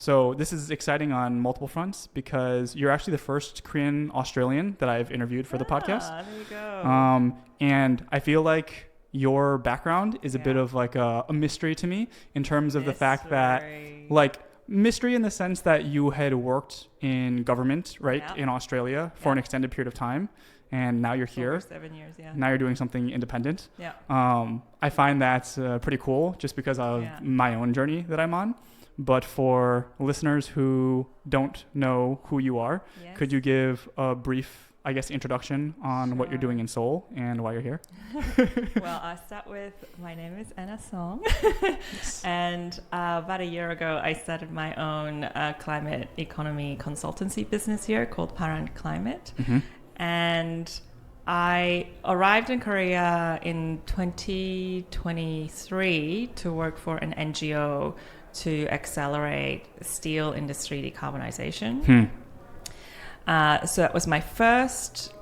So this is exciting on multiple fronts because you're actually the first Korean Australian that I've interviewed for the podcast. There you go. And I feel like your background is a bit of like a mystery to me in terms of the fact that, like, mystery in the sense that you had worked in government, right, in Australia for an extended period of time. And now you're here. Over 7 years, Now you're doing something independent. Yeah. I find that pretty cool just because of my own journey that I'm on. But for listeners who don't know who you are, could you give a brief, I guess, introduction on what you're doing in Seoul and why you're here? Well, I'll start with, my name is Anna Song. And about a year ago, I started my own climate economy consultancy business here called Paran Climate. Mm-hmm. And I arrived in Korea in 2023 to work for an NGO to accelerate steel industry decarbonization. So that was my first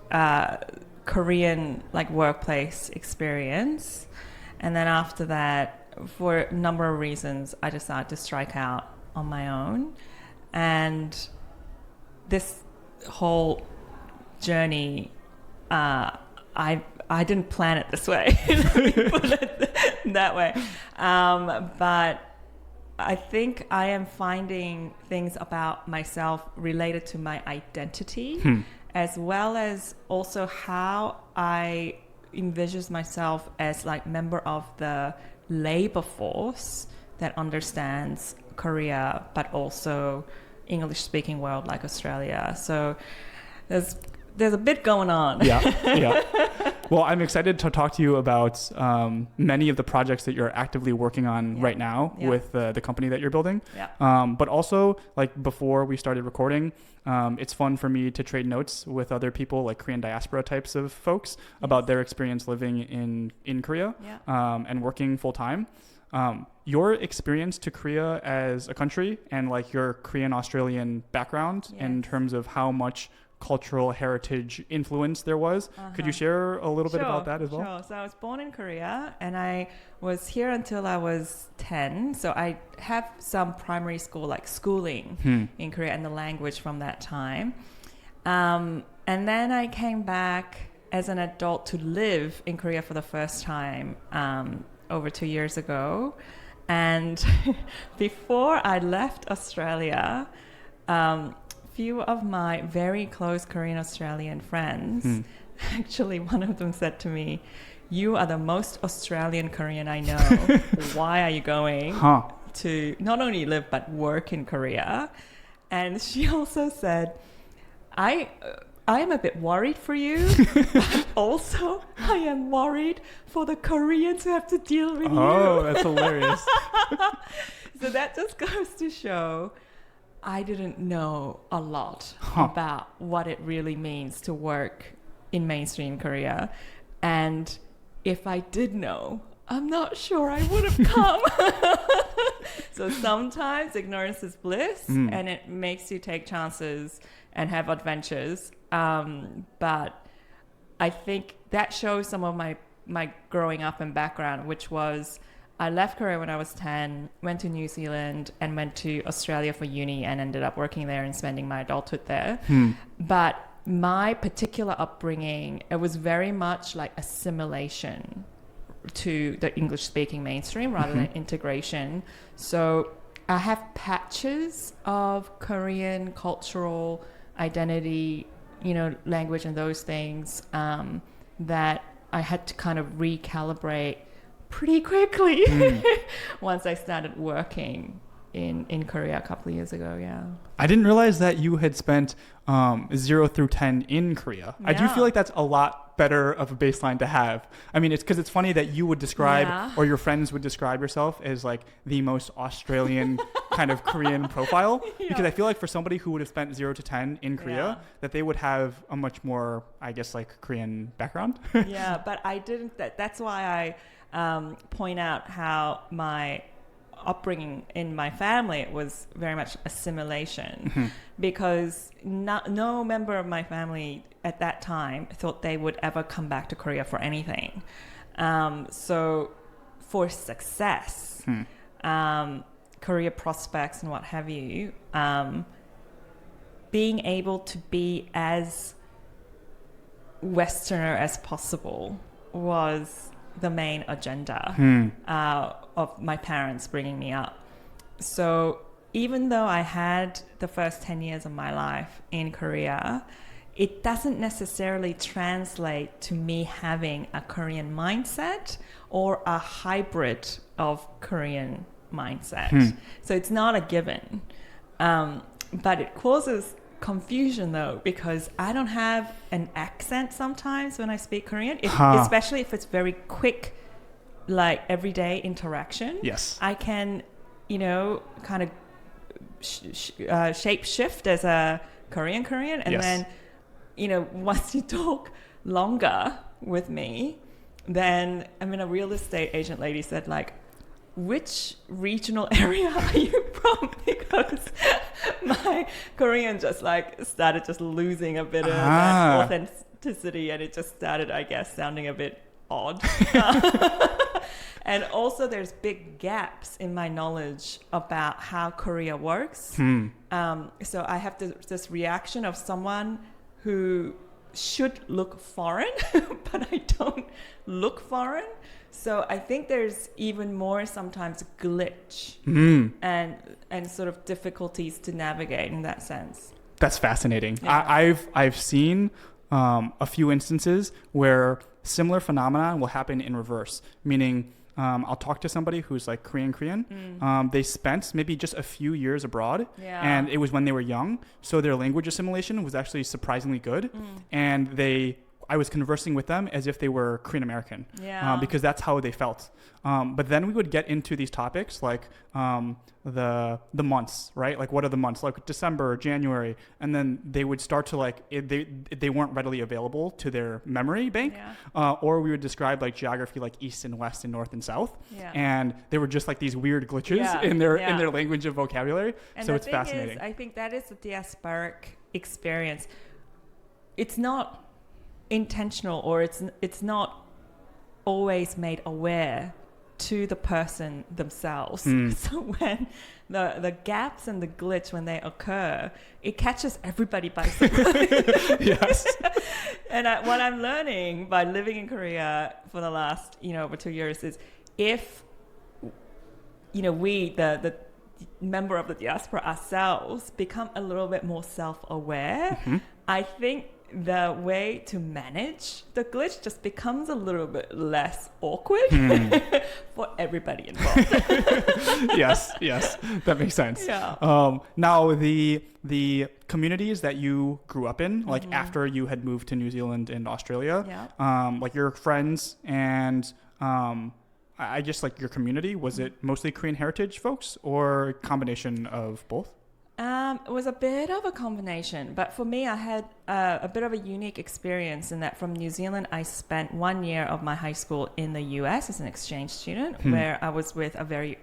Korean workplace experience. And then after that, for a number of reasons, I decided to strike out on my own. And this whole journey, I didn't plan it this way. Let me put it that way. But I think I am finding things about myself related to my identity, as well as also how I envision myself as member of the labor force that understands Korea, but also English-speaking world like Australia. So there's a bit going on. Yeah. Well, I'm excited to talk to you about many of the projects that you're actively working on right now with the company that you're building. But also, before we started recording, it's fun for me to trade notes with other people, like Korean diaspora types of folks, about their experience living in Korea and working full time. Your experience to Korea as a country and your Korean Australian background in terms of how much cultural heritage influence there was. Could you share a little bit about that as well? Sure. So I was born in Korea and I was here until I was 10. So I have some primary school schooling in Korea and the language from that time. And then I came back as an adult to live in Korea for the first time over 2 years ago. And before I left Australia, few of my very close Korean Australian friends, actually one of them said to me, "You are the most Australian Korean I know. Why are you going to not only live but work in Korea?" And she also said, I am a bit worried for you, but also I am worried for the Koreans who have to deal with you. Oh, that's hilarious. So that just goes to show I didn't know a lot about what it really means to work in mainstream Korea. And if I did know, I'm not sure I would have come. So sometimes ignorance is bliss and it makes you take chances and have adventures. But I think that shows some of my growing up and background, which was I left Korea when I was 10, went to New Zealand and went to Australia for uni and ended up working there and spending my adulthood there. But my particular upbringing, it was very much like assimilation to the English-speaking mainstream rather than integration. So I have patches of Korean cultural identity, language and those things that I had to kind of recalibrate pretty quickly once I started working in Korea a couple of years ago. I didn't realize that you had spent 0 through 10 in Korea. I do feel like that's a lot better of a baseline to have. I mean, it's because it's funny that you would describe or your friends would describe yourself as the most Australian kind of Korean profile, because I feel like for somebody who would have spent 0 to 10 in Korea, that they would have a much more, I guess, Korean background. But I didn't. That's why I point out how my upbringing in my family was very much assimilation, because no member of my family at that time thought they would ever come back to Korea for anything. So for success, career prospects and what have you, being able to be as Westerner as possible was the main agenda of my parents bringing me up. So even though I had the first 10 years of my life in Korea, it doesn't necessarily translate to me having a Korean mindset or a hybrid of Korean mindset. So it's not a given. But it causes confusion though, because I don't have an accent sometimes when I speak Korean, especially if it's very quick, like everyday interaction. Yes. I can, kind of shape shift as a Korean, and yes. then, once you talk longer with me, then a real estate agent lady said, like, which regional area are you from? Because my Korean just started just losing a bit of that authenticity, and it just started, I guess, sounding a bit odd. And also there's big gaps in my knowledge about how Korea works. So I have this reaction of someone who should look foreign, but I don't look foreign. So I think there's even more sometimes glitch and sort of difficulties to navigate in that sense. That's fascinating. Yeah. I've seen a few instances where similar phenomena will happen in reverse, meaning I'll talk to somebody who's like Korean. They spent maybe just a few years abroad, and it was when they were young, so their language assimilation was actually surprisingly good, and I was conversing with them as if they were Korean American, because that's how they felt. But then we would get into these topics like the months, right? Like, what are the months? Like December, January, and then they would start to they weren't readily available to their memory bank, or we would describe like geography, like east and west and north and south, and they were just like these weird glitches in their language and vocabulary. And so it's fascinating. I think that is the diasporic experience. It's not intentional, or it's not always made aware to the person themselves. So when the gaps and the glitch, when they occur, it catches everybody by surprise. Yes. And what I'm learning by living in Korea for the last over 2 years is, if we the member of the diaspora ourselves become a little bit more self-aware, I think the way to manage the glitch just becomes a little bit less awkward for everybody involved. yes, that makes sense. Yeah. Now the communities that you grew up in, like after you had moved to New Zealand and Australia, like your friends and I guess like your community, was it mostly Korean heritage folks or a combination of both? It was a bit of a combination, but for me, I had a bit of a unique experience in that from New Zealand, I spent 1 year of my high school in the US as an exchange student, where I was with a very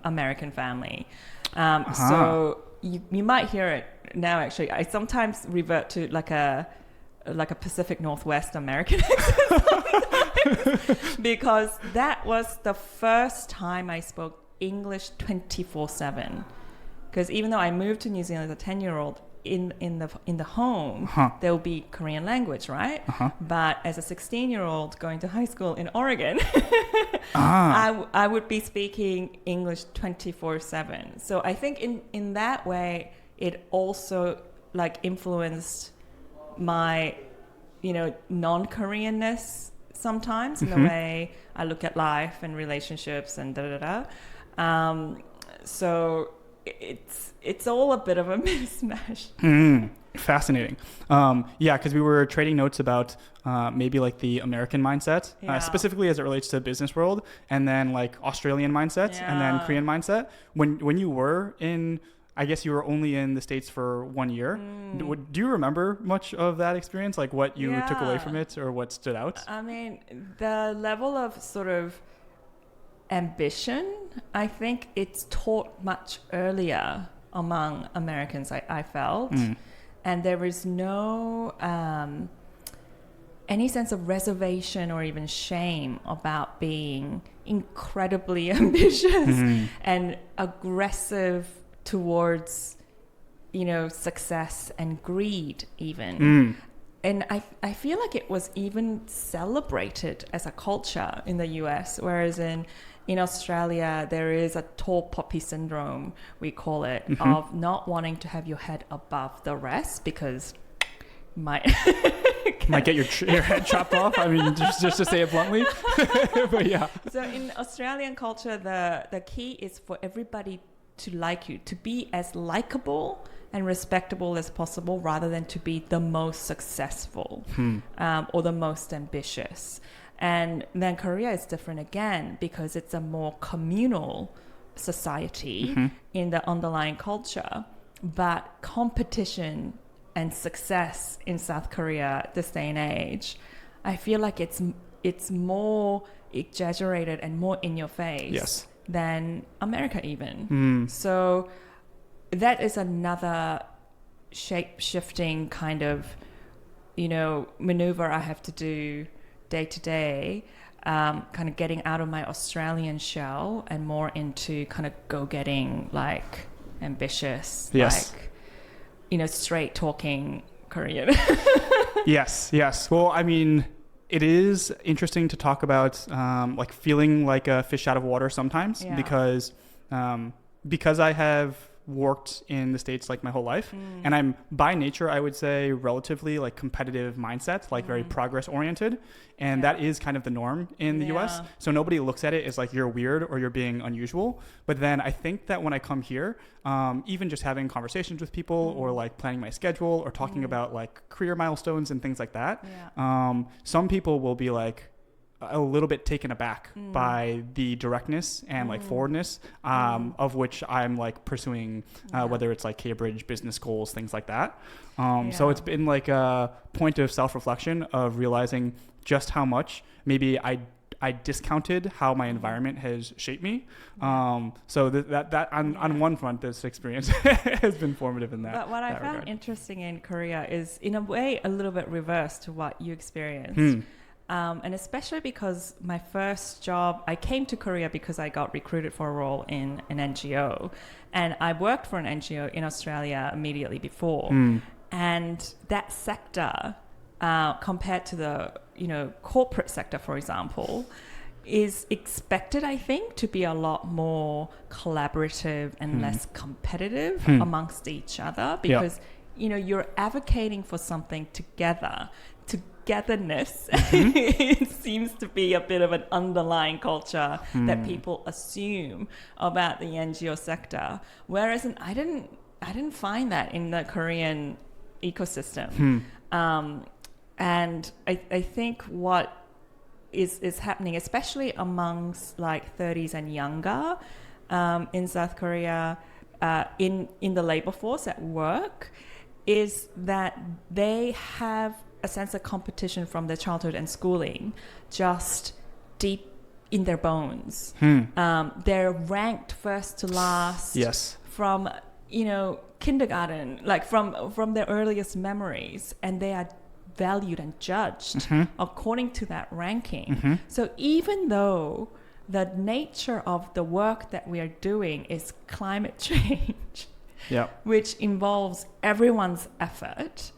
American family. So you might hear it now, actually. I sometimes revert to like a Pacific Northwest American accent because that was the first time I spoke English 24/7. Because even though I moved to New Zealand as a 10-year-old, in the home, there will be Korean language, right? But as a 16-year-old going to high school in Oregon, I would be speaking English 24/7. So I think in that way, it also like influenced my, non-Koreanness sometimes in the way I look at life and relationships and so it's all a bit of a mismatch. Fascinating. Because we were trading notes about maybe like the American mindset, specifically as it relates to the business world, and then like Australian mindset, and then Korean mindset. When you were in, I guess you were only in the States for 1 year. Do you remember much of that experience? Like what you took away from it or what stood out? I mean, the level of sort of ambition, I think it's taught much earlier among Americans, I felt. And there is no any sense of reservation or even shame about being incredibly ambitious and aggressive towards, success and greed even. And I feel like it was even celebrated as a culture in the US, whereas in Australia, there is a tall poppy syndrome, we call it, of not wanting to have your head above the rest because might get your head chopped off. I mean, just to say it bluntly. But yeah. So in Australian culture, the key is for everybody to like you, to be as likable and respectable as possible, rather than to be the most successful or the most ambitious. And then Korea is different again because it's a more communal society in the underlying culture. But competition and success in South Korea this day and age, I feel like it's more exaggerated and more in your face than America even. So that is another shape-shifting kind of, maneuver I have to do day to day, kind of getting out of my Australian shell and more into kind of go-getting, like ambitious, like, straight talking Korean. Yes. Well, I mean, it is interesting to talk about like feeling like a fish out of water sometimes because I have worked in the States like my whole life, and I'm by nature, I would say, relatively like competitive mindset, like very progress oriented, and that is kind of the norm in the US. So nobody looks at it as like you're weird or you're being unusual. But then I think that when I come here, even just having conversations with people or like planning my schedule or talking about like career milestones and things like that, some people will be like a little bit taken aback by the directness and like forwardness of which I'm like pursuing, whether it's like Cambridge business goals, things like that. So it's been like a point of self-reflection of realizing just how much maybe I discounted how my environment has shaped me. So that on one front, this experience has been formative in that. But what I found interesting in Korea is in a way a little bit reverse to what you experienced. And especially because my first job, I came to Korea because I got recruited for a role in an NGO. And I worked for an NGO in Australia immediately before. And that sector, compared to the corporate sector, for example, is expected, I think, to be a lot more collaborative and less competitive amongst each other because, you're advocating for something together. Togetherness it seems to be a bit of an underlying culture that people assume about the NGO sector, whereas I didn't find that in the Korean ecosystem. And I think what is happening, especially amongst like 30s and younger in South Korea, in the labor force at work, is that they have a sense of competition from their childhood and schooling just deep in their bones. They're ranked first to last from kindergarten, like from their earliest memories, and they are valued and judged according to that ranking. So even though the nature of the work that we are doing is climate change, which involves everyone's effort,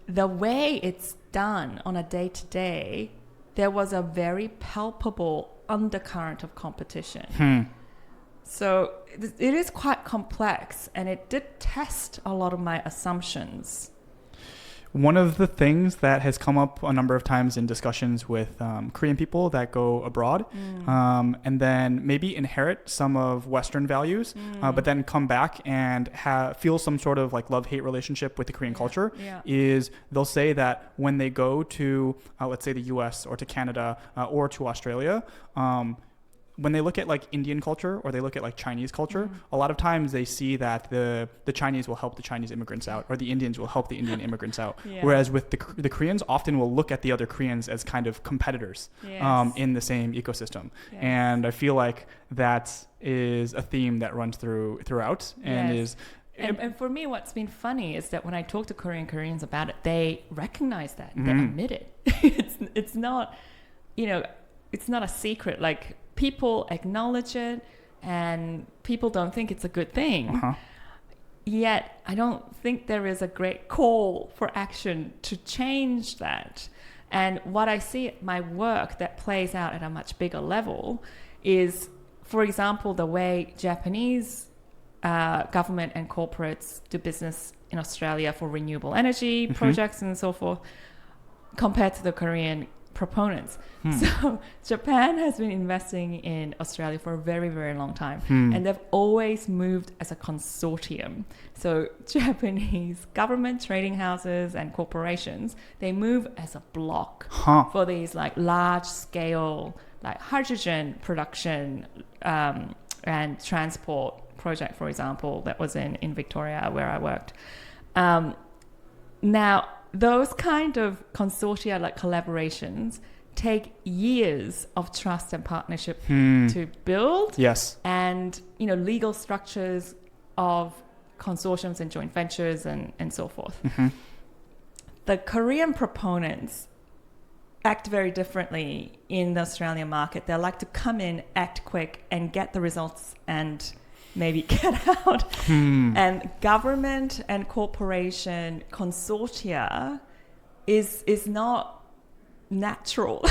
the way it's done on a day-to-day, there was a very palpable undercurrent of competition. So it is quite complex, and it did test a lot of my assumptions. One of the things that has come up a number of times in discussions with Korean people that go abroad and then maybe inherit some of Western values, but then come back and feel some sort of like love-hate relationship with the Korean culture is they'll say that when they go to, let's say, the US or to Canada or to Australia, when they look at like Indian culture or they look at like Chinese culture, a lot of times they see that the Chinese will help the Chinese immigrants out, or the Indians will help the Indian immigrants out. Whereas with the Koreans often will look at the other Koreans as kind of competitors in the same ecosystem. And I feel like that is a theme that runs throughout and is And for me, what's been funny is that when I talk to Koreans about it, they recognize that. They admit it. It's not, it's not a secret. Like, people acknowledge it, and people don't think it's a good thing. Yet, I don't think there is a great call for action to change that. And what I see at my work that plays out at a much bigger level is, for example, the way Japanese government and corporates do business in Australia for renewable energy projects and so forth, compared to the Korean proponents. So Japan has been investing in Australia for a very, very long time, and they've always moved as a consortium. So Japanese government, trading houses and corporations, they move as a block for these like large scale like hydrogen production and transport project, for example, that was in Victoria where I worked. Now, those kind of consortia, like collaborations, take years of trust and partnership to build. Yes. And, legal structures of consortiums and joint ventures and so forth. The Korean proponents act very differently in the Australian market. They like to come in, act quick, and get the results and maybe get out. And government and corporation consortia is not natural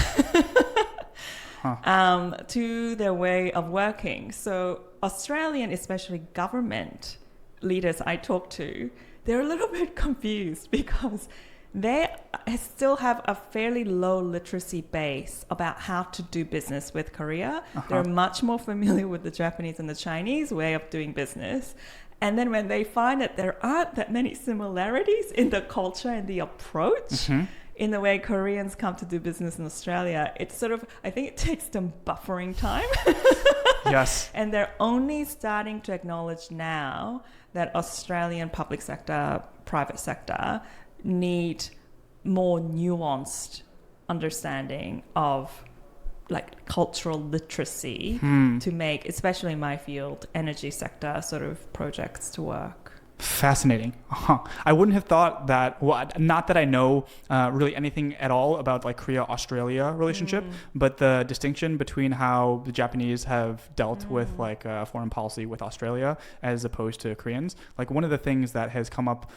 to their way of working. So Australian, especially government leaders I talk to, they're a little bit confused because they still have a fairly low literacy base about how to do business with Korea. They're much more familiar with the Japanese and the Chinese way of doing business. And then when they find that there aren't that many similarities in the culture and the approach in the way Koreans come to do business in Australia, it's sort of, I think it takes them buffering time. Yes. And they're only starting to acknowledge now that Australian public sector, private sector, need more nuanced understanding of like cultural literacy to make, especially in my field, energy sector sort of projects to work. Fascinating. I wouldn't have thought that, well, not that I know really anything at all about like Korea-Australia relationship, but the distinction between how the Japanese have dealt with like foreign policy with Australia as opposed to Koreans. Like one of the things that has come up,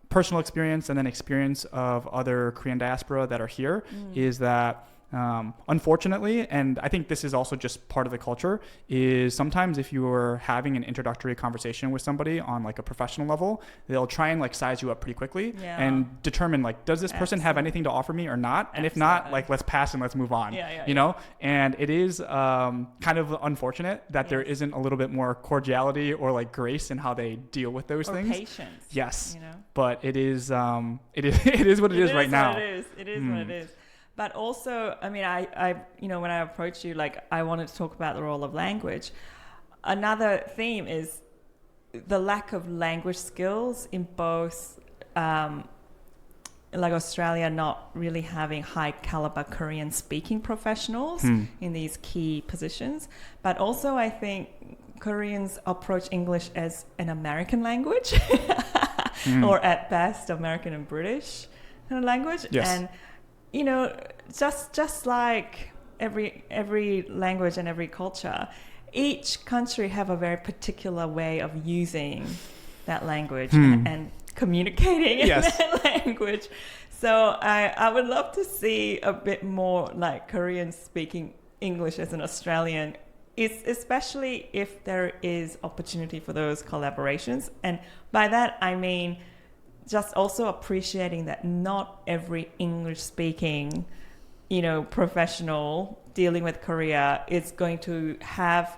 personal experience and then experience of other Korean diaspora that are here is that unfortunately, and I think this is also just part of the culture, is sometimes if you're having an introductory conversation with somebody on like a professional level, they'll try and like size you up pretty quickly and determine like, does this person have anything to offer me or not? And if not, like let's pass and let's move on, you know? And it is kind of unfortunate that there isn't a little bit more cordiality or like grace in how they deal with those things. Patience. Yes. You know? But it is what it is right now. It is what it is. But also, I mean, I when I approached you, like I wanted to talk about the role of language. Another theme is the lack of language skills in both, like Australia not really having high caliber Korean speaking professionals in these key positions. But also I think Koreans approach English as an American language or at best American and British kind of language. Yes. And just like every language and every culture, each country have a very particular way of using that language and communicating in that language. So I would love to see a bit more like Korean speaking English as an Australian, especially if there is opportunity for those collaborations. And by that, I mean just also appreciating that not every English-speaking, professional dealing with Korea is going to have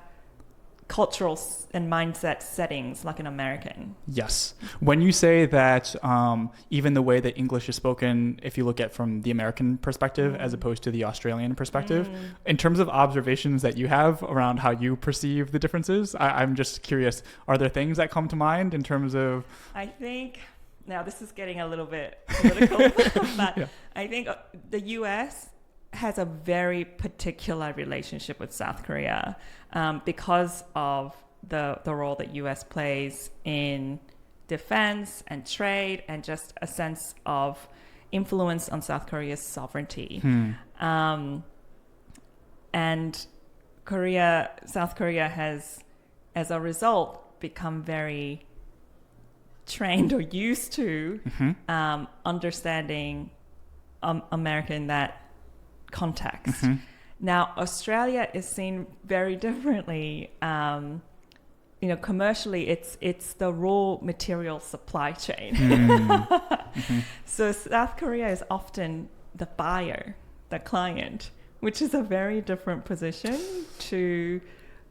cultural and mindset settings like an American. Yes. When you say that even the way that English is spoken, if you look at from the American perspective as opposed to the Australian perspective, in terms of observations that you have around how you perceive the differences, I'm just curious, are there things that come to mind in terms of... I think... Now, this is getting a little bit political, but I think the US has a very particular relationship with South Korea because of the role that US plays in defense and trade and just a sense of influence on South Korea's sovereignty. And South Korea has, as a result, become very trained or used to understanding America in that context. Now, Australia is seen very differently. Commercially, it's the raw material supply chain. So South Korea is often the buyer, the client, which is a very different position to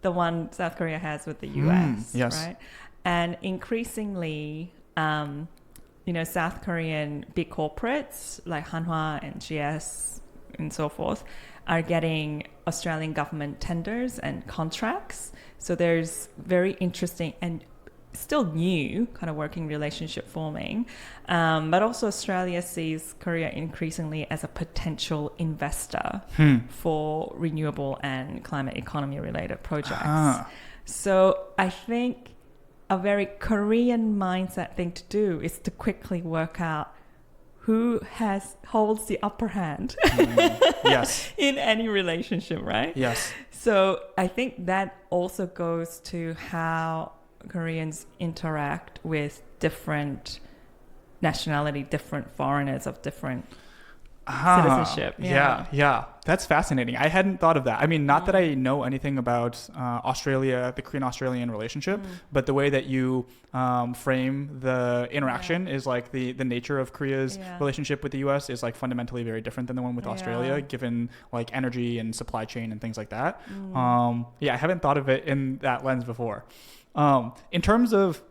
the one South Korea has with the US, right? And increasingly, South Korean big corporates like Hanwha and GS and so forth are getting Australian government tenders and contracts. So there's very interesting and still new kind of working relationship forming. But also Australia sees Korea increasingly as a potential investor for renewable and climate economy related projects. So I think a very Korean mindset thing to do is to quickly work out who holds the upper hand in any relationship, right? Yes. So I think that also goes to how Koreans interact with different nationality, different foreigners of different citizenship. Yeah. That's fascinating. I hadn't thought of that. I mean, not that I know anything about Australia, the Korean-Australian relationship, but the way that you frame the interaction is like the nature of Korea's relationship with the US is like fundamentally very different than the one with Australia, given like energy and supply chain and things like that. I haven't thought of it in that lens before. In terms of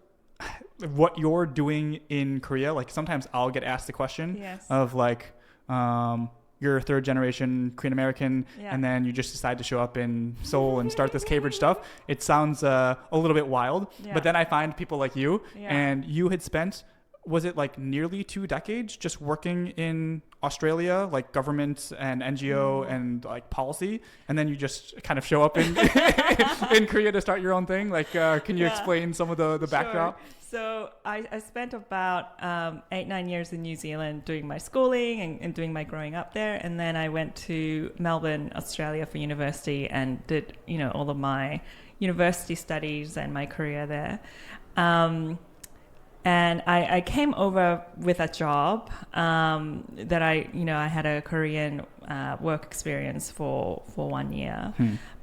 what you're doing in Korea, like sometimes I'll get asked the question of like, you're third generation Korean American and then you just decide to show up in Seoul and start this Cambridge stuff. It sounds a little bit wild, but then I find people like you and you had spent, was it like nearly 2 decades just working in Australia, like government and NGO and like policy, and then you just kind of show up in in Korea to start your own thing? Like, can you explain some of the backdrop? So I spent about 8-9 years in New Zealand doing my schooling and doing my growing up there, and then I went to Melbourne, Australia for university and did all of my university studies and my career there. And I came over with a job that I had a Korean work experience for 1 year.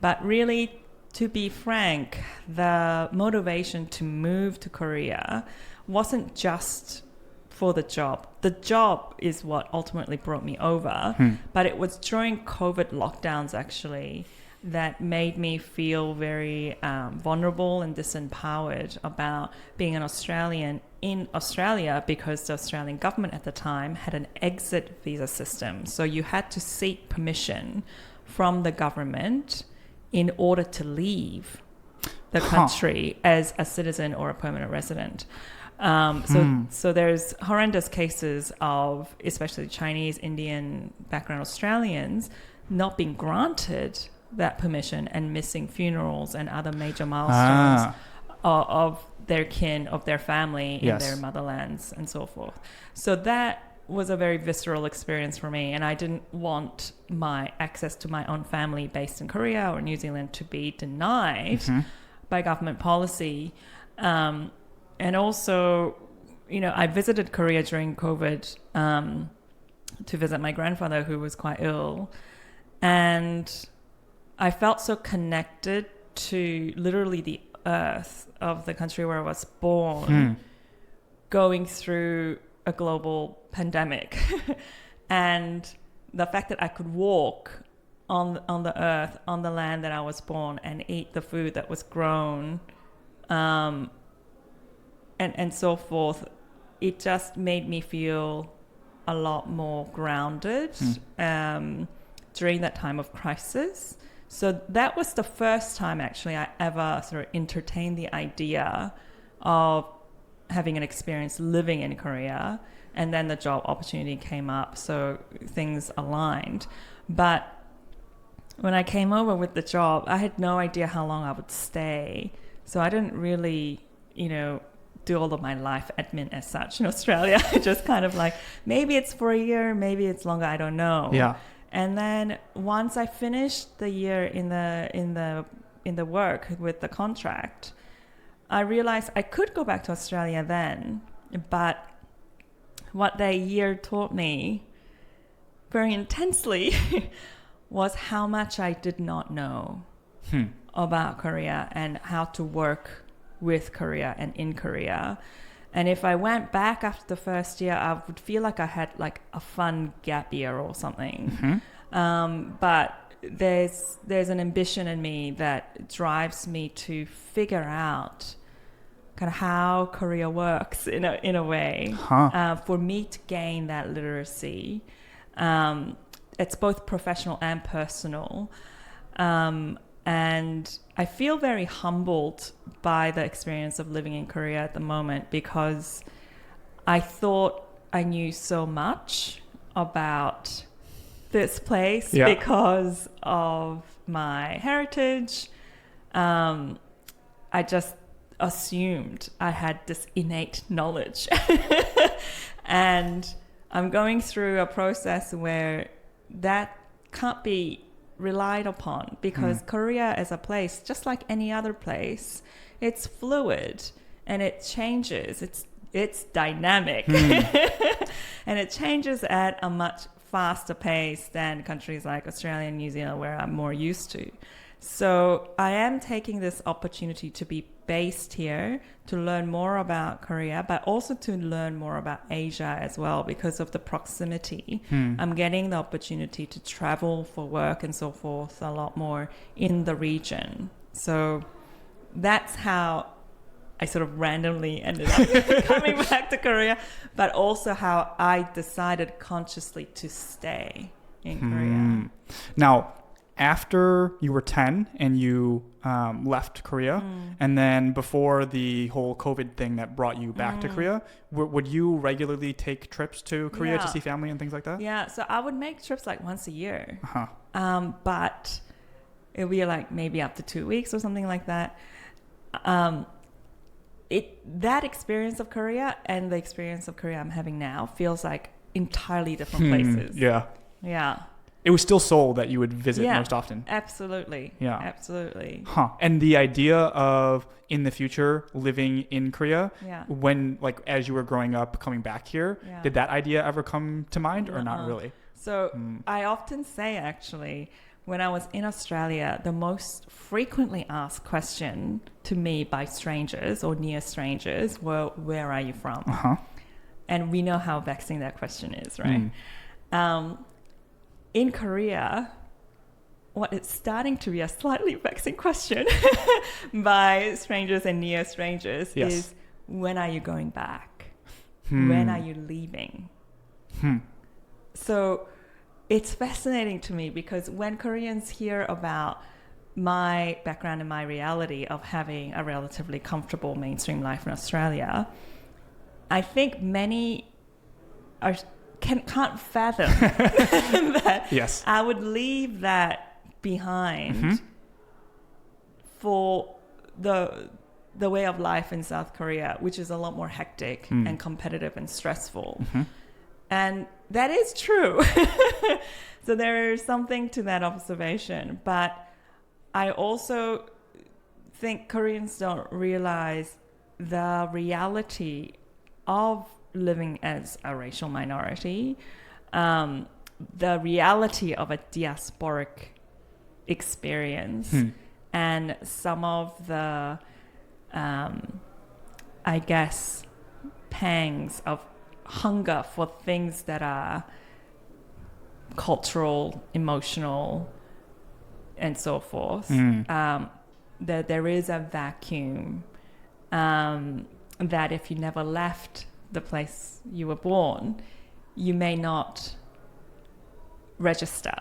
But really, to be frank, the motivation to move to Korea wasn't just for the job. The job is what ultimately brought me over, but it was during COVID lockdowns actually that made me feel very vulnerable and disempowered about being an Australian in Australia, because the Australian government at the time had an exit visa system. So you had to seek permission from the government in order to leave the country as a citizen or a permanent resident. So there's horrendous cases of especially Chinese, Indian background Australians not being granted that permission and missing funerals and other major milestones of their kin, of their family in their motherlands and so forth. So that was a very visceral experience for me, and I didn't want my access to my own family based in Korea or New Zealand to be denied by government policy. And also, I visited Korea during COVID to visit my grandfather who was quite ill, and I felt so connected to literally the earth of the country where I was born, going through a global pandemic. And the fact that I could walk on the earth, on the land that I was born, and eat the food that was grown, and so forth, it just made me feel a lot more grounded during that time of crisis. So that was the first time actually I ever sort of entertained the idea of having an experience living in Korea, and then the job opportunity came up, so things aligned. But when I came over with the job, I had no idea how long I would stay So I didn't really, do all of my life admin as such in Australia. I just kind of like, maybe it's for a year, maybe it's longer, I don't know. Yeah. And then once I finished the year in the work with the contract, I realized I could go back to Australia then, but what that year taught me very intensely was how much I did not know about Korea and how to work with Korea and in Korea. And if I went back after the first year, I would feel like I had like a fun gap year or something. But there's an ambition in me that drives me to figure out kind of how Korea works in a way, for me to gain that literacy. It's both professional and personal. And I feel very humbled by the experience of living in Korea at the moment, because I thought I knew so much about this place because of my heritage. I just assumed I had this innate knowledge. And I'm going through a process where that can't be relied upon, because Korea as a place, just like any other place, it's fluid and it changes. It's dynamic. And it changes at a much faster pace than countries like Australia and New Zealand, where I'm more used to. So I am taking this opportunity to be based here to learn more about Korea, but also to learn more about Asia as well, because of the proximity. I'm getting the opportunity to travel for work and so forth a lot more in the region. So that's how I sort of randomly ended up coming back to Korea, but also how I decided consciously to stay in Korea. Now, after you were 10 and you left Korea, and then before the whole COVID thing that brought you back to Korea, would you regularly take trips to Korea to see family and things like that? Yeah, so I would make trips like once a year. But it would be like maybe up to 2 weeks or something like that. That experience of Korea and the experience of Korea I'm having now feels like entirely different places. Yeah. It was still Seoul that you would visit most often. Absolutely. Yeah. Absolutely. And the idea of in the future living in Korea, when like as you were growing up coming back here, did that idea ever come to mind or not really? So I often say, actually, when I was in Australia, the most frequently asked question to me by strangers or near strangers were, where are you from? And we know how vexing that question is, right? In Korea, what is starting to be a slightly vexing question by strangers and near strangers is, when are you going back? When are you leaving? So it's fascinating to me, because when Koreans hear about my background and my reality of having a relatively comfortable mainstream life in Australia, I think many can't fathom that I would leave that behind for the way of life in South Korea, which is a lot more hectic and competitive and stressful. And that is true. So there is something to that observation. But I also think Koreans don't realize the reality of living as a racial minority, the reality of a diasporic experience, and some of the, I guess, pangs of hunger for things that are cultural, emotional, and so forth. That there is a vacuum, that if you never left the place you were born, you may not register.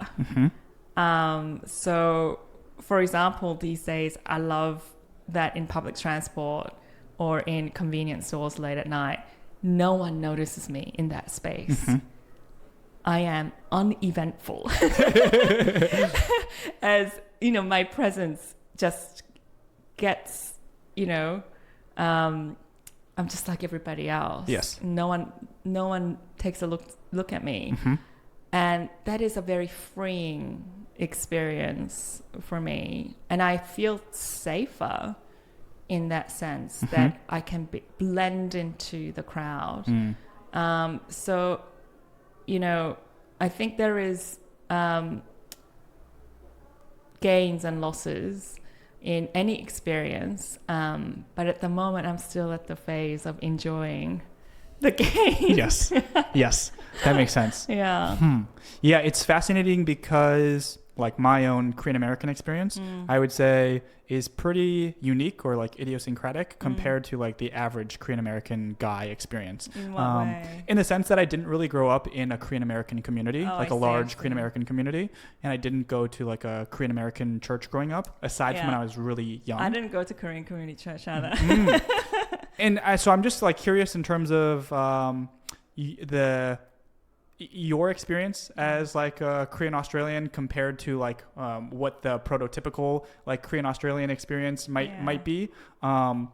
So, for example, these days, I love that in public transport or in convenience stores late at night, no one notices me in that space. I am uneventful. As, my presence just gets you know, I'm just like everybody else. Yes. No one takes a look at me. Mm-hmm. And that is a very freeing experience for me. And I feel safer in that sense, mm-hmm. that I can blend into the crowd. So, you know, I think there is gains and losses in any experience, but at the moment I'm still at the phase of enjoying the gain. Yes, that makes sense. Yeah. Yeah, it's fascinating because like my own Korean American experience, I would say is pretty unique or like idiosyncratic compared to like the average Korean American guy experience. In what way? In the sense that I didn't really grow up in a Korean American community, like a large Korean American community, and I didn't go to like a Korean American church growing up, aside from when I was really young. I didn't go to Korean community church either. And so I'm just like curious in terms of your experience as like a Korean Australian compared to like what the prototypical like Korean Australian experience might be. How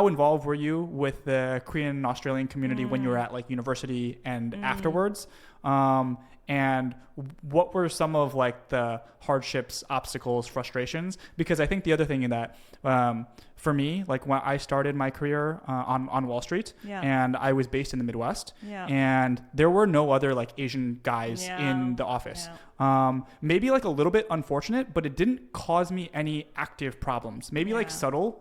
involved were you with the Korean Australian community when you were at like university and afterwards? And what were some of like the hardships, obstacles, frustrations? Because I think the other thing in that, for me, like when I started my career on Wall Street, and I was based in the Midwest, and there were no other like Asian guys in the office. Maybe like a little bit unfortunate, but it didn't cause me any active problems. Maybe like subtle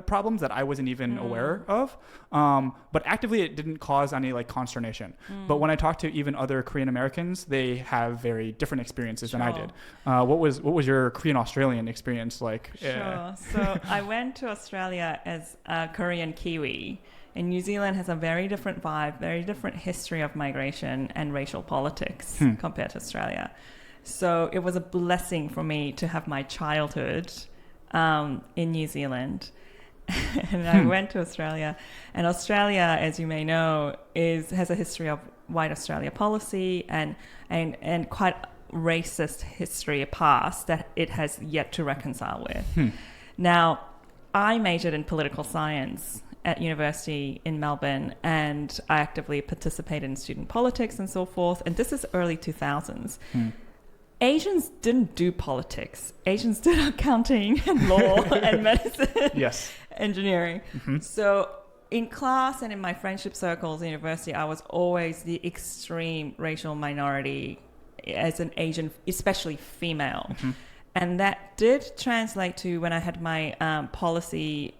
problems that I wasn't even aware of. But actively, it didn't cause any like consternation. But when I talked to even other Korean Americans, they have very different experiences than I did. What was your Korean Australian experience like? Sure. So I went to Australia as a Korean Kiwi. And New Zealand has a very different vibe, very different history of migration and racial politics compared to Australia. So it was a blessing for me to have my childhood in New Zealand. And I went to Australia. And Australia, as you may know, has a history of white Australia policy and quite racist history past that it has yet to reconcile with. Now, I majored in political science at university in Melbourne, and I actively participated in student politics and so forth. And this is early 2000s. Asians didn't do politics. Asians did accounting and law and medicine, engineering. So in class and in my friendship circles in university, I was always the extreme racial minority as an Asian, especially female. And that did translate to when I had my policy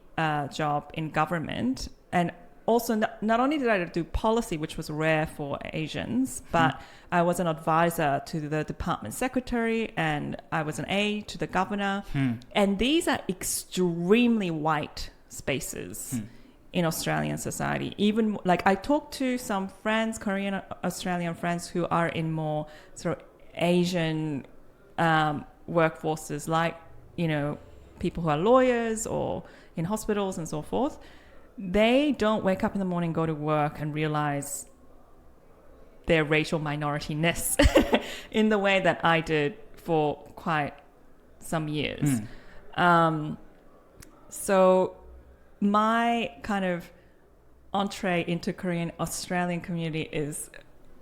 job in government. And also not only did I do policy, which was rare for Asians, but I was an advisor to the department secretary, and I was an aide to the governor. And these are extremely white spaces in Australian society. Even like I talked to some friends, Korean Australian friends, who are in more sort of Asian workforces, like, you know, people who are lawyers or in hospitals and so forth. They don't wake up in the morning, go to work and realize their racial minority-ness in the way that I did for quite some years. So my kind of entree into Korean Australian community is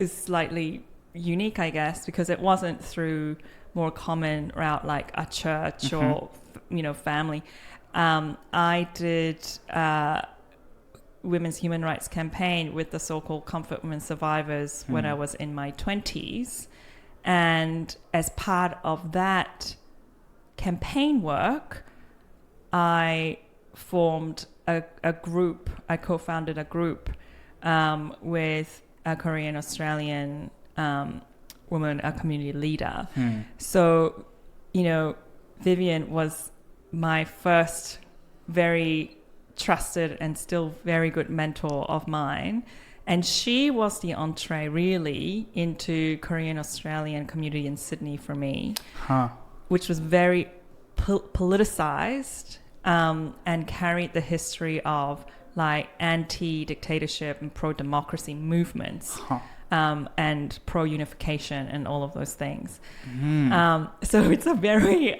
slightly unique, I guess, because it wasn't through more common route like a church or, you know, family. I did women's human rights campaign with the so-called Comfort Women Survivors when I was in my 20s. And as part of that campaign work, I formed a group. I co-founded a group with a Korean Australian woman, a community leader. So, you know, Vivian was my first very trusted and still very good mentor of mine. And she was the entree really into Korean Australian community in Sydney for me, which was very politicized and carried the history of like anti-dictatorship and pro-democracy movements. And pro-unification and all of those things. So it's a very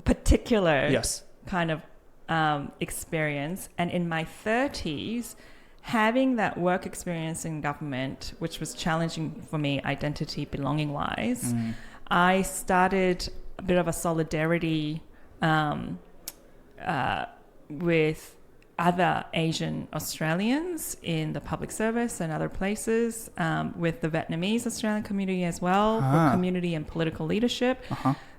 particular kind of experience. And in my 30s, having that work experience in government, which was challenging for me, identity, belonging wise, I started a bit of a solidarity with other Asian Australians in the public service and other places, with the Vietnamese Australian community as well, for community and political leadership.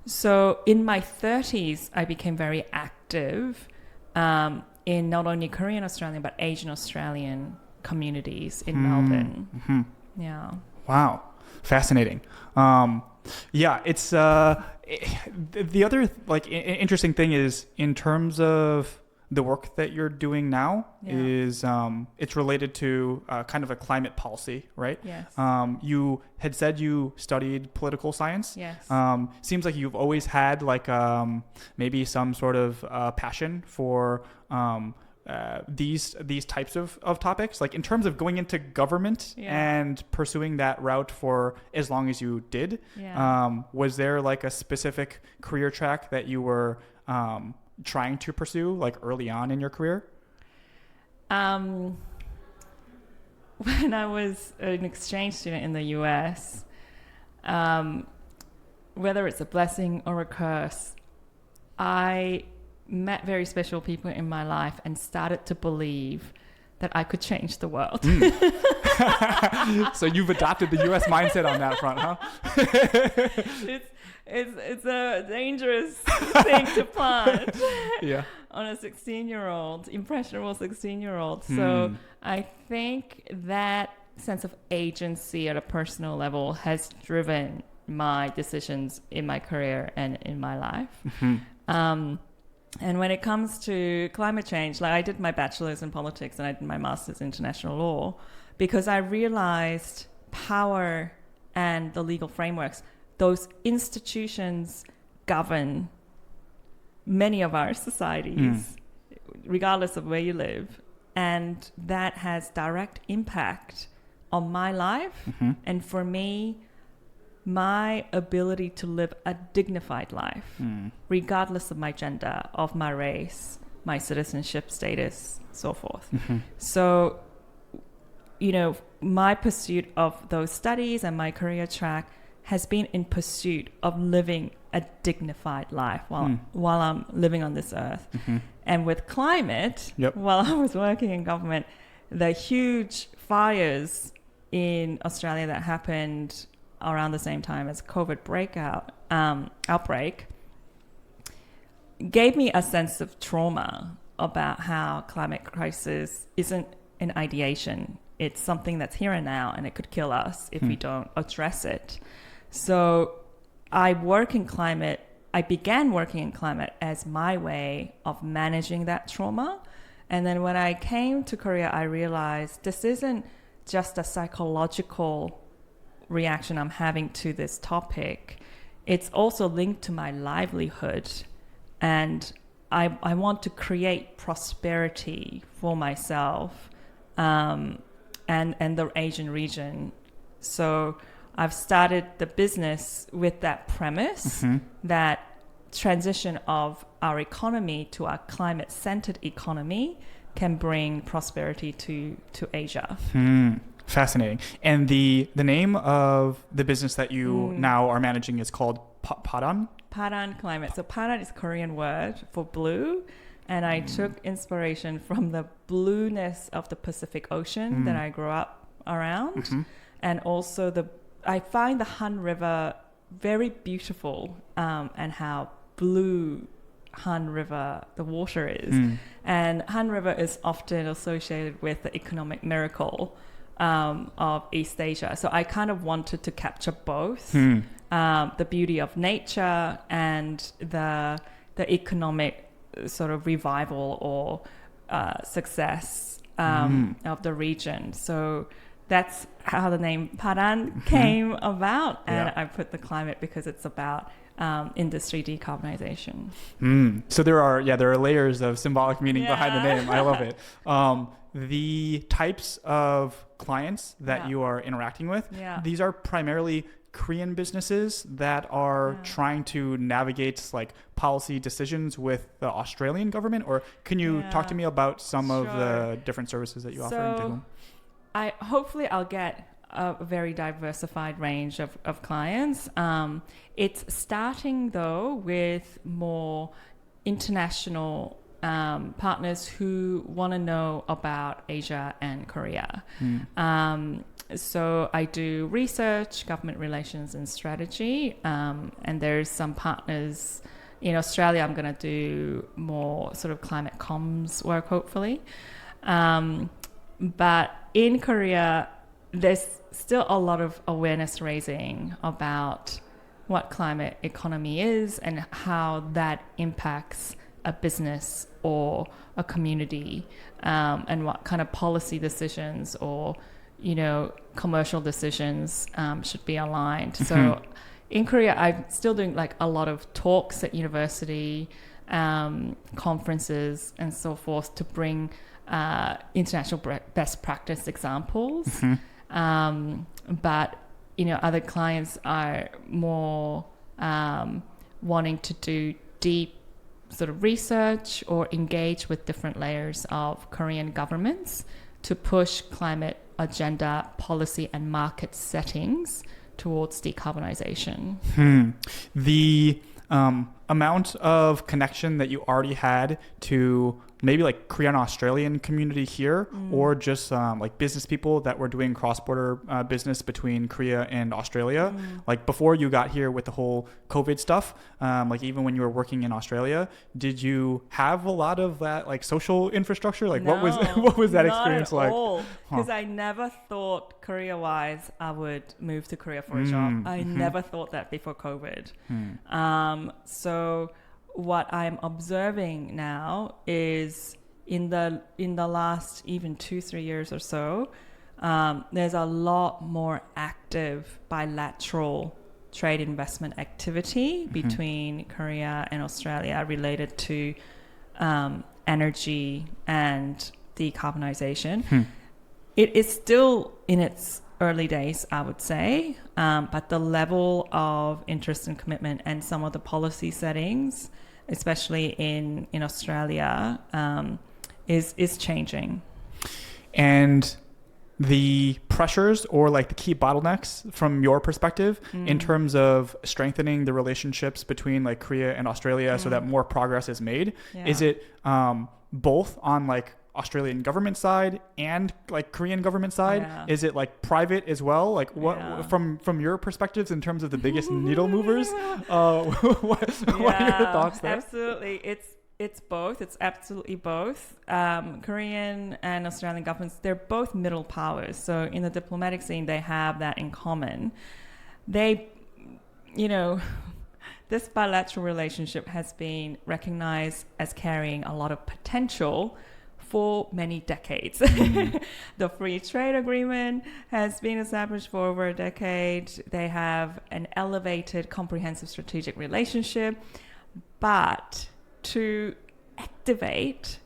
So in my 30s, I became very active in not only Korean Australian, but Asian Australian communities in Melbourne. Yeah. Wow. Fascinating. Yeah, it's the other interesting thing is in terms of the work that you're doing now is it's related to kind of a climate policy, right? Yes. You had said you studied political science. Yes. Seems like you've always had maybe some sort of passion for these types of topics, like in terms of going into government and pursuing that route for as long as you did. Was there like a specific career track that you were trying to pursue like early on in your career? When I was an exchange student in the US, whether it's a blessing or a curse, I met very special people in my life and started to believe that I could change the world. So you've adopted the US mindset on that front, huh? It's a dangerous thing to plant on a 16-year-old, impressionable 16-year-old. So I think that sense of agency at a personal level has driven my decisions in my career and in my life. And when it comes to climate change, like I did my bachelor's in politics and I did my master's in international law because I realized power and the legal frameworks, those institutions govern many of our societies, regardless of where you live. And that has direct impact on my life. And for me, my ability to live a dignified life, regardless of my gender, of my race, my citizenship status, so forth. So, my pursuit of those studies and my career track has been in pursuit of living a dignified life while I'm living on this earth. And with climate, while I was working in government, the huge fires in Australia that happened around the same time as COVID outbreak gave me a sense of trauma about how climate crisis isn't an ideation. It's something that's here and now, and it could kill us if we don't address it. So I began working in climate as my way of managing that trauma. And then when I came to Korea, I realized this isn't just a psychological reaction I'm having to this topic. It's also linked to my livelihood. And I want to create prosperity for myself and the Asian region. So I've started the business with that premise that transition of our economy to a climate-centered economy can bring prosperity to Asia. Fascinating. And the name of the business that you now are managing is called Paran? Paran Climate. So Paran is a Korean word for blue. And I took inspiration from the blueness of the Pacific Ocean that I grew up around. And also I find the Han River very beautiful and how blue Han River, the water is. And Han River is often associated with the economic miracle of East Asia. So I kind of wanted to capture both the beauty of nature and the economic sort of revival or success of the region. So that's how the name Paran came about. And I put the climate because it's about industry decarbonization. So there are layers of symbolic meaning behind the name. I love it. The types of clients that you are interacting with, these are primarily Korean businesses that are trying to navigate like policy decisions with the Australian government? Or can you talk to me about some of the different services that you offer in Daegu? Hopefully I'll get a very diversified range of clients. It's starting though with more international partners who want to know about Asia and Korea. So I do research, government relations and strategy, and there's some partners in Australia. I'm going to do more sort of climate comms work, hopefully. But in Korea, there's still a lot of awareness raising about what climate economy is and how that impacts a business or a community, and what kind of policy decisions or commercial decisions should be aligned. So in Korea, I'm still doing like a lot of talks at university, conferences and so forth to bring international best practice examples. But other clients are more wanting to do deep sort of research or engage with different layers of Korean governments to push climate agenda, policy and market settings towards decarbonization. The amount of connection that you already had to maybe like Korean Australian community here, or just like business people that were doing cross-border business between Korea and Australia, like before you got here with the whole COVID stuff, like even when you were working in Australia, did you have a lot of that like social infrastructure? Like what was that experience like? Because I never thought career-wise I would move to Korea for a job. I never thought that before COVID. So what I'm observing now is in the last even 2-3 years or so, there's a lot more active bilateral trade investment activity between Korea and Australia related to energy and decarbonization. It is still in its early days, I would say, but the level of interest and commitment and some of the policy settings, especially in Australia, is changing. And the pressures or like the key bottlenecks from your perspective in terms of strengthening the relationships between like Korea and Australia so that more progress is made, is it both on like Australian government side and like Korean government side? Is it like private as well? Like what from your perspectives in terms of the biggest needle movers? What are your thoughts there? Absolutely, it's both. It's absolutely both. Korean and Australian governments, they're both middle powers. So in the diplomatic scene, they have that in common. They, this bilateral relationship has been recognized as carrying a lot of potential for many decades. The free trade agreement has been established for over a decade. They have an elevated, comprehensive strategic relationship. But to activate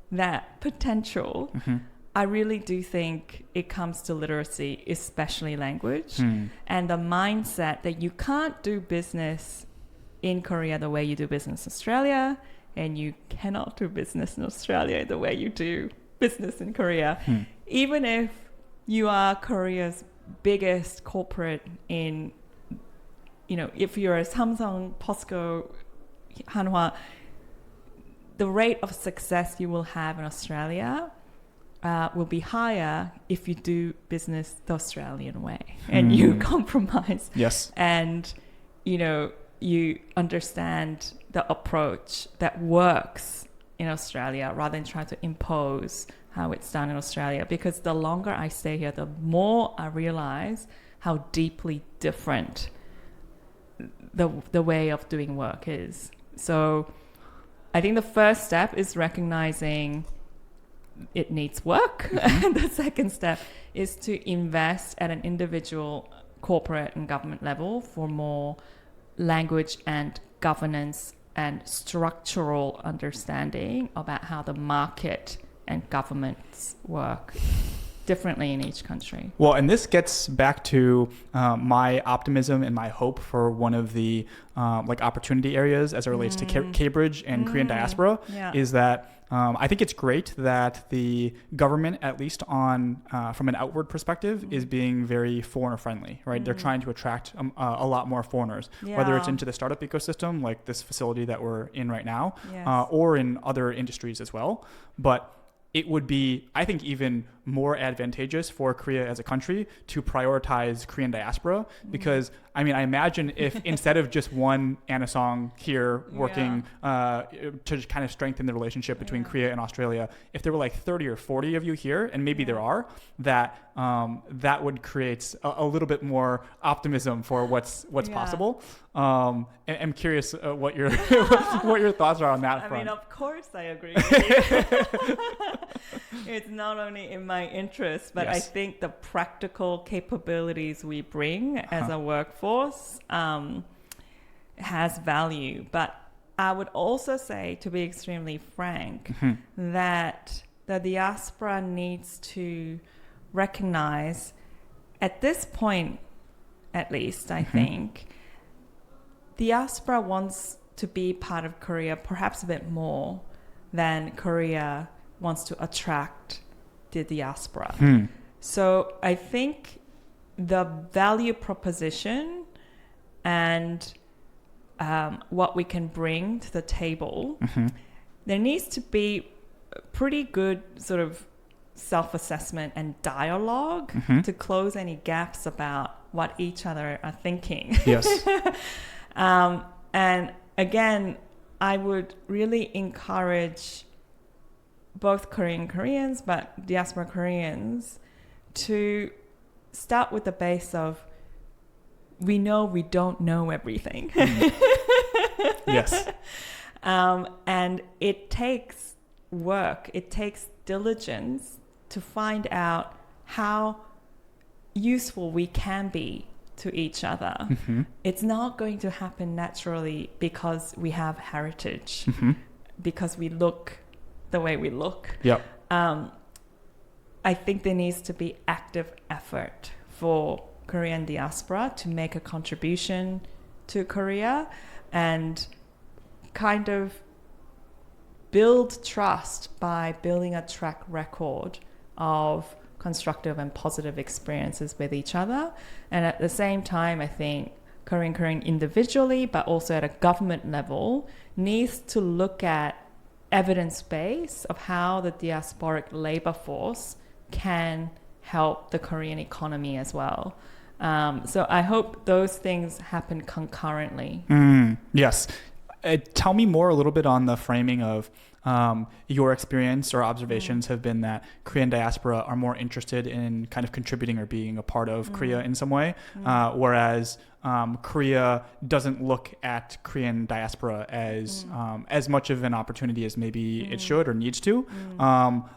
that potential, I really do think it comes to literacy, especially language, and the mindset that you can't do business in Korea the way you do business in Australia, and you cannot do business in Australia the way you do business in Korea. Even if you are Korea's biggest corporate in, if you're a Samsung, POSCO, Hanwha, the rate of success you will have in Australia will be higher if you do business the Australian way and you compromise. Yes. And, you understand the approach that works in Australia rather than trying to impose how it's done in Australia. Because the longer I stay here, the more I realize how deeply different the way of doing work is. So I think the first step is recognizing it needs work. And the second step is to invest at an individual, corporate and government level for more language and governance and structural understanding about how the market and governments work. differently in each country. Well, and this gets back to my optimism and my hope for one of the like opportunity areas as it relates to Cambridge and Korean diaspora is that I think it's great that the government, at least on from an outward perspective, is being very foreigner friendly, right? They're trying to attract a lot more foreigners, whether it's into the startup ecosystem, like this facility that we're in right now, or in other industries as well. But it would be, I think, even more advantageous for Korea as a country to prioritize Korean diaspora because, I mean, I imagine if instead of just one Anna Song here working to kind of strengthen the relationship between Korea and Australia, if there were like 30 or 40 of you here, and maybe there are, that would create a little bit more optimism for what's possible. I'm curious what your what your thoughts are on that front. I mean, of course I agree with you. It's not only in my interest, but I think the practical capabilities we bring as a workforce has value. But I would also say, to be extremely frank, that the diaspora needs to recognize, at this point at least, I think, diaspora wants to be part of Korea perhaps a bit more than Korea wants to attract the diaspora. So I think the value proposition and what we can bring to the table, there needs to be pretty good sort of self-assessment and dialogue to close any gaps about what each other are thinking. Yes. And again, I would really encourage both Koreans, but diaspora Koreans, to start with the base of, we know we don't know everything. Yes. And it takes work, it takes diligence to find out how useful we can be to each other. It's not going to happen naturally because we have heritage, because we look the way we look. I think there needs to be active effort for Korean diaspora to make a contribution to Korea and kind of build trust by building a track record of constructive and positive experiences with each other. And at the same time, I think Korean individually, but also at a government level, needs to look at evidence base of how the diasporic labor force can help the Korean economy as well. So I hope those things happen concurrently. Yes. Tell me more a little bit on the framing of your experience or observations have been that Korean diaspora are more interested in kind of contributing or being a part of Korea in some way, whereas Korea doesn't look at Korean diaspora as much of an opportunity as maybe it should or needs to.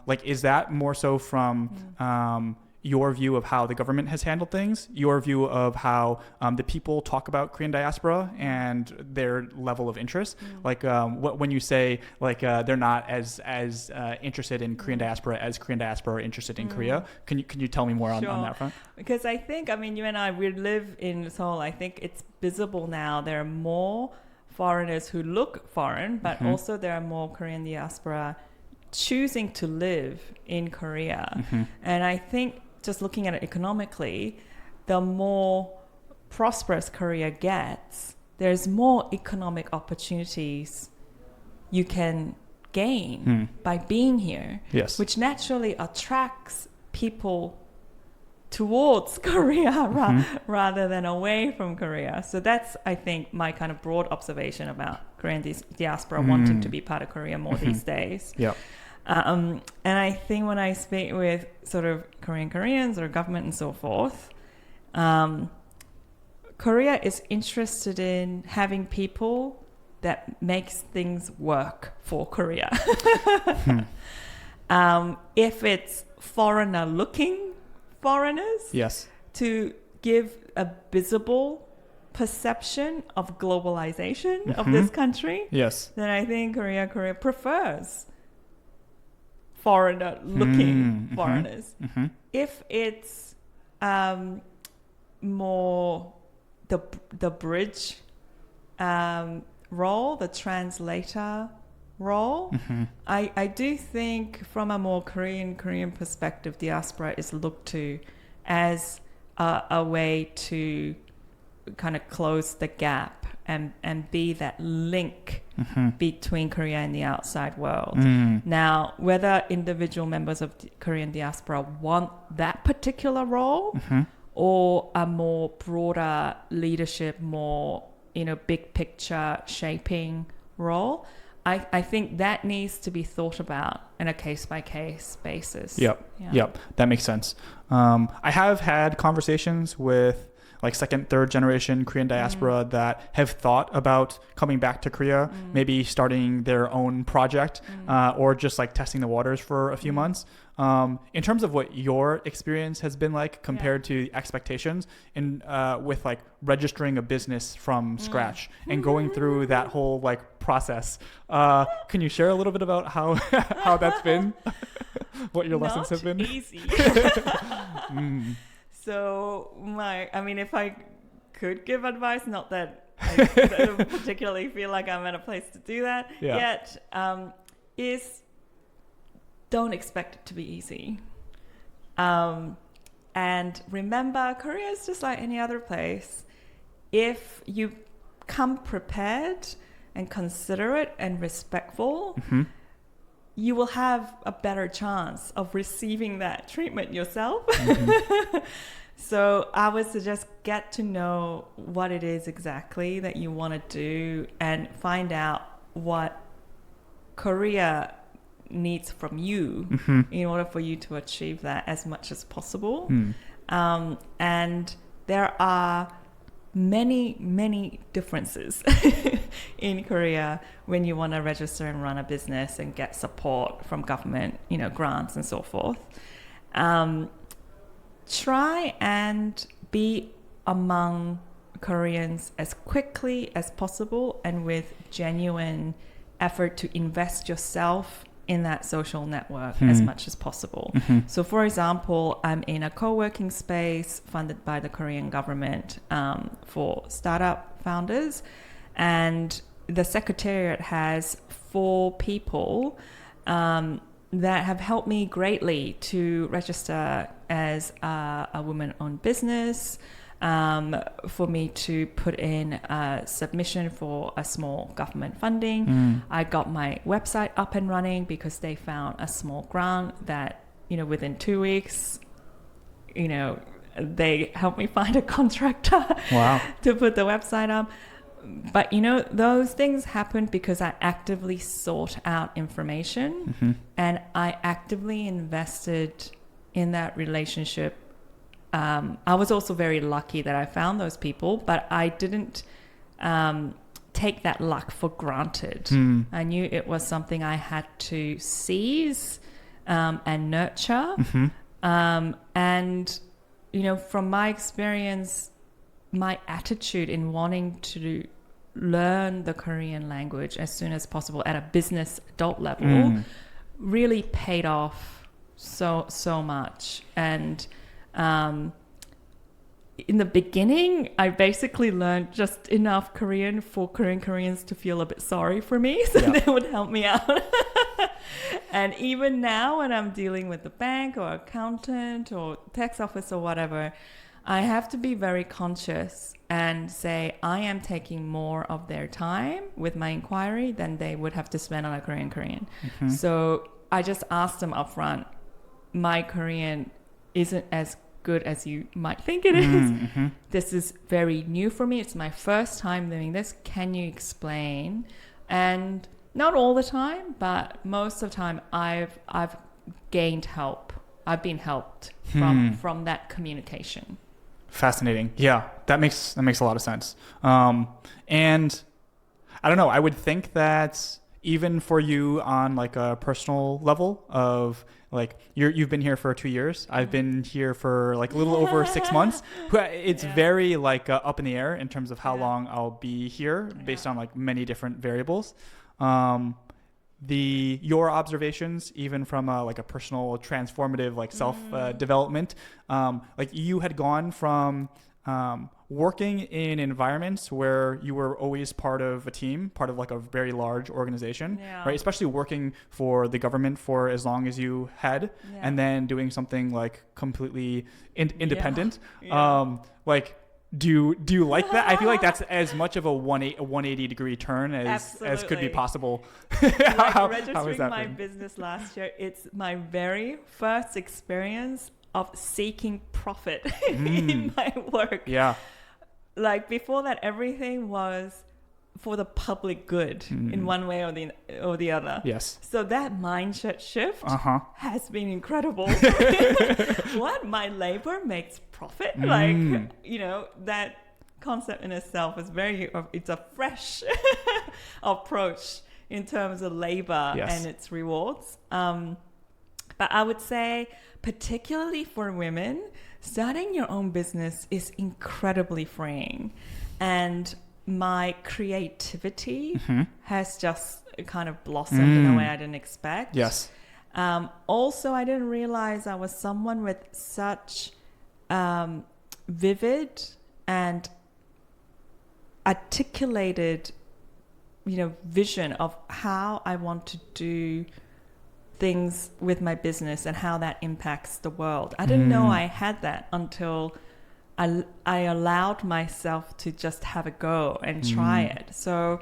Like, is that more so from your view of how the government has handled things, your view of how the people talk about Korean diaspora and their level of interest? Like when you say like they're not as interested in Korean diaspora as Korean diaspora are interested in Korea, can you tell me more on that front? Because I think, I mean, you and I, we live in Seoul. I think it's visible now. There are more foreigners who look foreign, but also there are more Korean diaspora choosing to live in Korea. And I think, just looking at it economically, the more prosperous Korea gets, there's more economic opportunities you can gain by being here, which naturally attracts people towards Korea rather than away from Korea. So that's, I think, my kind of broad observation about Korean diaspora wanting to be part of Korea more these days. And I think when I speak with sort of Koreans or government and so forth, Korea is interested in having people that makes things work for Korea. If it's foreigner-looking foreigners, to give a visible perception of globalization of this country, then I think Korea prefers foreigner-looking foreigners. If it's more the bridge role, the translator role, I do think from a more Korean perspective, diaspora is looked to as a way to kind of close the gap and be that link between Korea and the outside world. Now, whether individual members of the Korean diaspora want that particular role or a more broader leadership, more, big picture shaping role, I think that needs to be thought about on a case-by-case basis. Yep. That makes sense. I have had conversations with like second, third generation Korean diaspora that have thought about coming back to Korea, maybe starting their own project or just like testing the waters for a few months. In terms of what your experience has been like compared to expectations in with like registering a business from scratch and going through that whole like process, can you share a little bit about how that's been? What your lessons have been? Easy. So if I could give advice, not that I particularly feel like I'm at a place to do that yet, is don't expect it to be easy. And remember, Korea is just like any other place. If you come prepared and considerate and respectful, you will have a better chance of receiving that treatment yourself. So I would suggest get to know what it is exactly that you want to do and find out what Korea needs from you in order for you to achieve that as much as possible. And there are many differences in Korea when you want to register and run a business and get support from government, grants and so forth. Try and be among Koreans as quickly as possible and with genuine effort to invest yourself in that social network as much as possible. So for example, I'm in a co-working space funded by the Korean government for startup founders, and the secretariat has 4 people that have helped me greatly to register as a woman-owned business, for me to put in a submission for a small government funding. I got my website up and running because they found a small grant that, within 2 weeks, they helped me find a contractor to put the website up. But, those things happened because I actively sought out information and I actively invested in that relationship. I was also very lucky that I found those people, but I didn't take that luck for granted. I knew it was something I had to seize and nurture. And, from my experience, my attitude in wanting to learn the Korean language as soon as possible at a business adult level really paid off so much. And in the beginning, I basically learned just enough Korean for Koreans to feel a bit sorry for me, so they would help me out. And even now, when I'm dealing with the bank or accountant or tax office or whatever, I have to be very conscious and say I am taking more of their time with my inquiry than they would have to spend on a Korean. So I just asked them up front, my Korean isn't as good as you might think it is. This is very new for me. It's my first time doing this. Can you explain? And not all the time, but most of the time I've gained help. I've been helped from that communication. Fascinating. Yeah, that makes a lot of sense. And I don't know, I would think that even for you on like a personal level of like you've been here for 2 years, I've been here for like a little over 6 months. It's very like up in the air in terms of how long I'll be here based on like many different variables. your observations, even from like a personal transformative, like self development, like you had gone from working in environments where you were always part of a team, part of like a very large organization, right? Especially working for the government for as long as you had, and then doing something like completely independent. Like, do you like that? I feel like that's as much of a 180 degree turn as could be possible. Registering my business last year, it's my very first experience of seeking profit in my work. Yeah. Like before that, everything was for the public good in one way or the other. Yes. So that mindset shift has been incredible. What? My labor makes profit? Like, that concept in itself is it's a fresh approach in terms of labor and its rewards. But I would say, particularly for women, starting your own business is incredibly freeing. And my creativity has just kind of blossomed in a way I didn't expect. Yes. Also, I didn't realize I was someone with such vivid and articulated, vision of how I want to do things with my business and how that impacts the world. I didn't know I had that until I allowed myself to just have a go and try it. So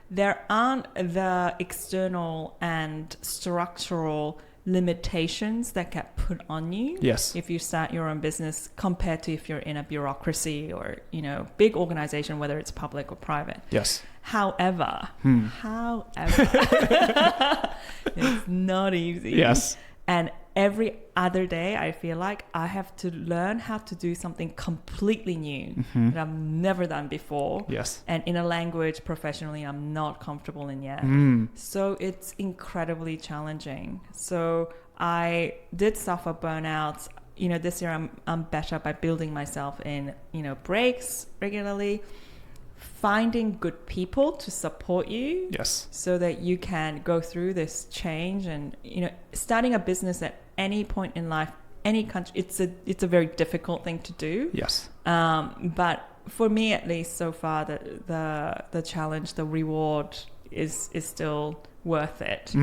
there aren't the external and structural limitations that get put on you if you start your own business compared to if you're in a bureaucracy or, big organization, whether it's public or private. Yes. However, it's not easy. Yes. And every other day, I feel like I have to learn how to do something completely new that I've never done before. Yes. And in a language professionally I'm not comfortable in yet. So it's incredibly challenging. So I did suffer burnouts. This year I'm better by building myself in, breaks regularly, finding good people to support you so that you can go through this change. And starting a business at any point in life, any country, it's a very difficult thing to do. But for me, at least so far, the challenge, the reward is still worth it.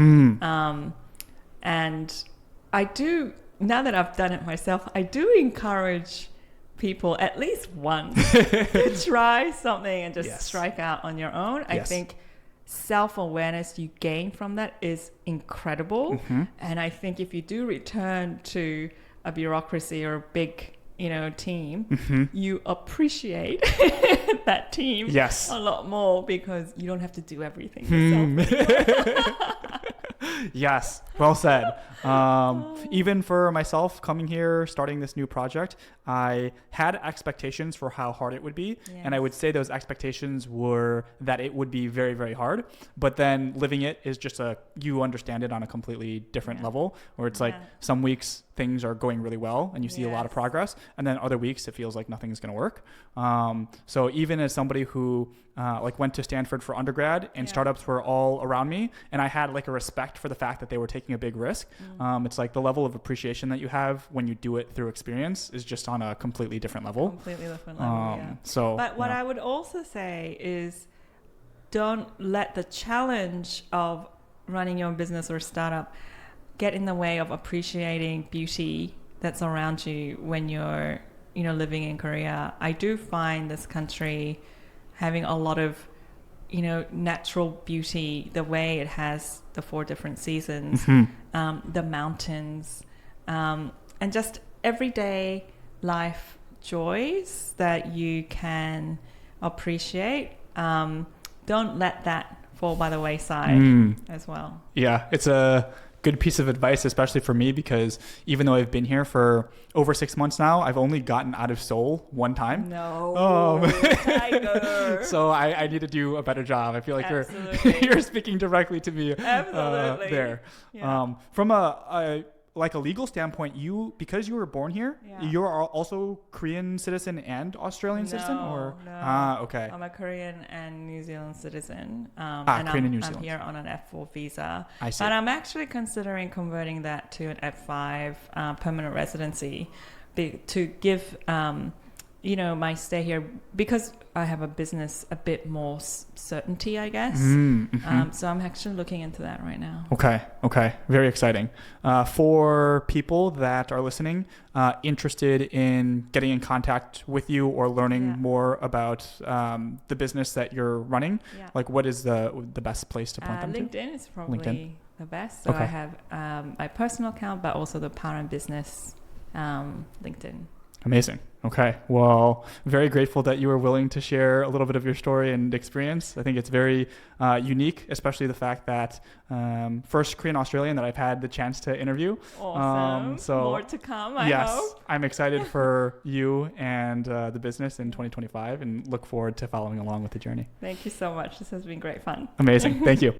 And I do, now that I've done it myself, I do encourage people at least once to try something and just strike out on your own. I think self-awareness you gain from that is incredible. And I think if you do return to a bureaucracy or a big team, you appreciate that team a lot more because you don't have to do everything yourself. Yes, well said. Even for myself coming here, starting this new project, I had expectations for how hard it would be. And I would say those expectations were that it would be very, very hard. But then living it is just you understand it on a completely different level, where it's like some weeks things are going really well and you see a lot of progress. And then other weeks it feels like nothing's going to work. So even as somebody who went to Stanford for undergrad and startups were all around me, and I had like a respect for the fact that they were taking a big risk. It's like the level of appreciation that you have when you do it through experience is just on a completely different level. But what I would also say is, don't let the challenge of running your own business or startup get in the way of appreciating beauty that's around you when you're living in Korea. I do find this country having a lot of natural beauty, the way it has the 4 different seasons, the mountains, and just everyday life joys that you can appreciate. Don't let that fall by the wayside as well. Yeah, it's a good piece of advice, especially for me, because even though I've been here for over 6 months now, I've only gotten out of Seoul one time. Tiger. So I need to do a better job. I feel like you're speaking directly to me there. From a like a legal standpoint, because you were born here, you're also Korean citizen and Australian citizen, or okay. I'm a Korean and New Zealand citizen. And Korean and New Zealand. I'm here on an F4 visa. I see. But I'm actually considering converting that to an F5 permanent residency to give my stay here, because I have a business a bit more certainty, I guess. So I'm actually looking into that right now. Okay. Very exciting. For people that are listening, interested in getting in contact with you or learning more about the business that you're running, like what is the best place to point them to? LinkedIn is probably the best. So I have my personal account, but also the Paran Business LinkedIn. Amazing. Okay. Well, very grateful that you were willing to share a little bit of your story and experience. I think it's very unique, especially the fact that first Korean Australian that I've had the chance to interview. Awesome. So more to come, I hope. I'm excited for you and the business in 2025 and look forward to following along with the journey. Thank you so much. This has been great fun. Amazing. Thank you.